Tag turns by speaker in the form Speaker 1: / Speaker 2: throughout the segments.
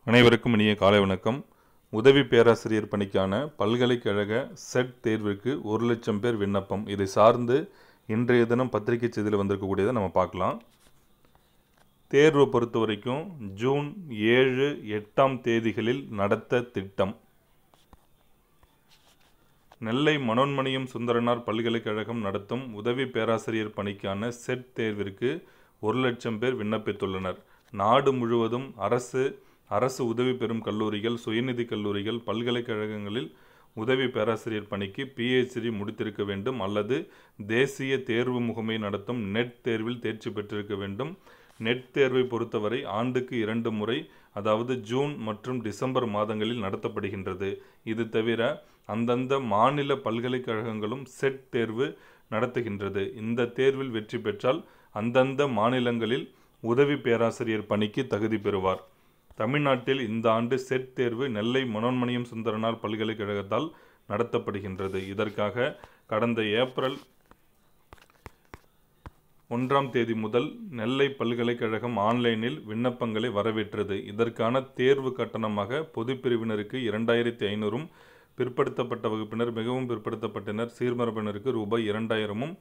Speaker 1: அனைவருக்கும் இனிய காலை வணக்கம். உதவி பேராசிரியர் பணிக்கான பல்கலைக்கழக செட் தேர்விற்கு 1,00,000 பேர் விண்ணப்பம். இதை சார்ந்து இன்றைய தினம் பத்திரிகை செய்தியில் வந்திருக்கக்கூடியதை நம்ம பார்க்கலாம். தேர்வை பொறுத்த வரைக்கும் ஜூன் 7, 8ஆம் தேதிகளில் நடத்த திட்டம். நெல்லை மனோன்மணியம் சுந்தரனார் பல்கலைக்கழகம் நடத்தும் உதவி பேராசிரியர் பணிக்கான செட் தேர்விற்கு 1,00,000 பேர் விண்ணப்பித்துள்ளனர். நாடு முழுவதும் அரசு உதவி பெறும் கல்லூரிகள், சுயநிதி கல்லூரிகள், பல்கலைக்கழகங்களில் உதவி பேராசிரியர் பணிக்கு PhD முடித்திருக்க வேண்டும் அல்லது தேசிய தேர்வு முகமை நடத்தும் நெட் தேர்வில் தேர்ச்சி பெற்றிருக்க வேண்டும். நெட் தேர்வை பொறுத்தவரை ஆண்டுக்கு 2 முறை, அதாவது ஜூன் மற்றும் டிசம்பர் மாதங்களில் நடத்தப்படுகின்றது. இது தவிர அந்தந்த மாநில பல்கலைக்கழகங்களும் செட் தேர்வு நடத்துகின்றது. இந்த தேர்வில் வெற்றி பெற்றால் அந்தந்த மாநிலங்களில் உதவி பேராசிரியர் பணிக்கு தகுதி பெறுவார். தமிழ்நாட்டில் இந்த ஆண்டு செட் தேர்வு நெல்லை மனோன்மணியம் சுந்தரனார் பல்கலைக்கழகத்தால் நடத்தப்படுகின்றது. இதற்காக கடந்த ஏப்ரல் 1ஆம் தேதி முதல் நெல்லை பல்கலைக்கழகம் ஆன்லைனில் விண்ணப்பங்களை வரவேற்றது. இதற்கான தேர்வு கட்டணமாக பொது பிரிவினருக்கு 2,500, பிற்படுத்தப்பட்ட வகுப்பினர், மிகவும் பிற்படுத்தப்பட்டனர், சீர்மரபினருக்கு ரூபாய் 2,000,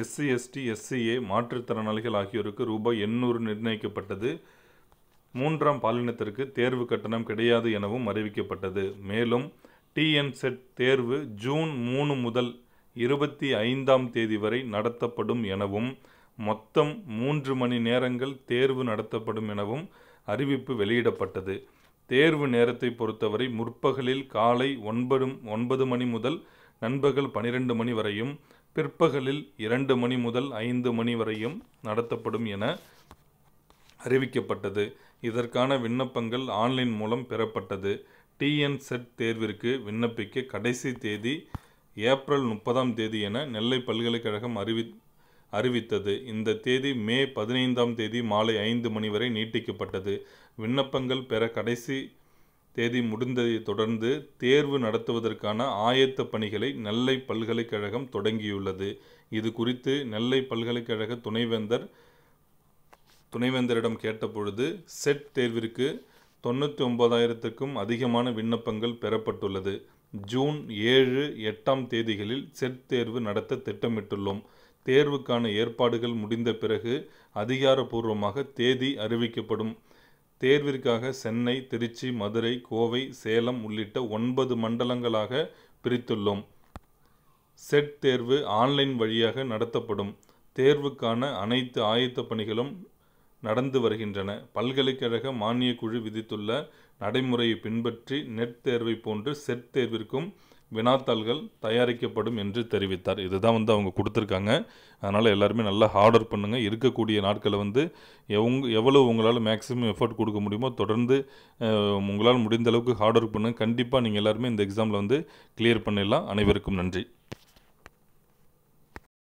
Speaker 1: SC, ST, SCA மாற்றுத்திறனாளிகள் ஆகியோருக்கு ரூபாய் 800 நிர்ணயிக்கப்பட்டது. 3ஆம் பாலினத்திற்கு தேர்வு கட்டணம் கிடையாது எனவும் அறிவிக்கப்பட்டது. மேலும் TNSET தேர்வு ஜூன் 3 முதல் 25ஆம் தேதி வரை நடத்தப்படும் எனவும், மொத்தம் 3 மணி நேரங்கள் தேர்வு நடத்தப்படும் எனவும் அறிவிப்பு வெளியிடப்பட்டது. தேர்வு நேரத்தை பொறுத்தவரை முற்பகலில் காலை 9 மணி முதல் நண்பகல் 12 மணி வரையும், பிற்பகலில் 2 மணி முதல் 5 மணி வரையும் நடத்தப்படும் என அறிவிக்கப்பட்டது. இதற்கான விண்ணப்பங்கள் ஆன்லைன் மூலம் பெறப்பட்டது. TNSET தேர்விற்கு விண்ணப்பிக்க கடைசி தேதி ஏப்ரல் 30ஆம் தேதி என நெல்லை பல்கலைக்கழகம் அறிவித்தது. இந்த தேதி மே 15ஆம் தேதி மாலை 5 மணி வரை நீட்டிக்கப்பட்டது. விண்ணப்பங்கள் பெற கடைசி தேதி முடிந்ததை தொடர்ந்து தேர்வு நடத்துவதற்கான ஆயத்த பணிகளை நெல்லை பல்கலைக்கழகம் தொடங்கியுள்ளது. இது குறித்து நெல்லை பல்கலைக்கழக துணைவேந்தரிடம் கேட்டபொழுது செட் தேர்விற்கு 99,000க்கும் அதிகமான விண்ணப்பங்கள் பெறப்பட்டுள்ளது. ஜூன் 7, 8ஆம் தேதிகளில் செட் தேர்வு நடத்த திட்டமிட்டுள்ளோம். தேர்வுக்கான ஏற்பாடுகள் முடிந்த பிறகு அதிகாரப்பூர்வமாக தேதி அறிவிக்கப்படும். தேர்விற்காக சென்னை, திருச்சி, மதுரை, கோவை, சேலம் உள்ளிட்ட 9 மண்டலங்களாக பிரித்துள்ளோம். செட் தேர்வு ஆன்லைன் வழியாக நடத்தப்படும். தேர்வுக்கான அனைத்து ஆயத்த பணிகளும் நடந்து வருகின்றன. பல்கலைக்கழக மானியக் குழு விதித்துள்ள நடைமுறையை பின்பற்றி நெட் தேர்வை போன்று செட் தேர்விற்கும் வினாத்தாள்கள் தயாரிக்கப்படும் என்று தெரிவித்தார். இதுதான் அவங்க கொடுத்துருக்காங்க. அதனால் எல்லாருமே நல்லா ஹார்ட் ஒர்க் பண்ணுங்கள். இருக்கக்கூடிய நாட்களை எவ்வளோ உங்களால் மேக்ஸிமம் எஃபர்ட் கொடுக்க முடியுமோ தொடர்ந்து உங்களால் முடிந்த அளவுக்கு ஹார்ட் ஒர்க் பண்ணுங்கள். கண்டிப்பாக நீங்கள் எல்லாருமே இந்த எக்ஸாமில் கிளியர் பண்ணிடலாம். அனைவருக்கும் நன்றி.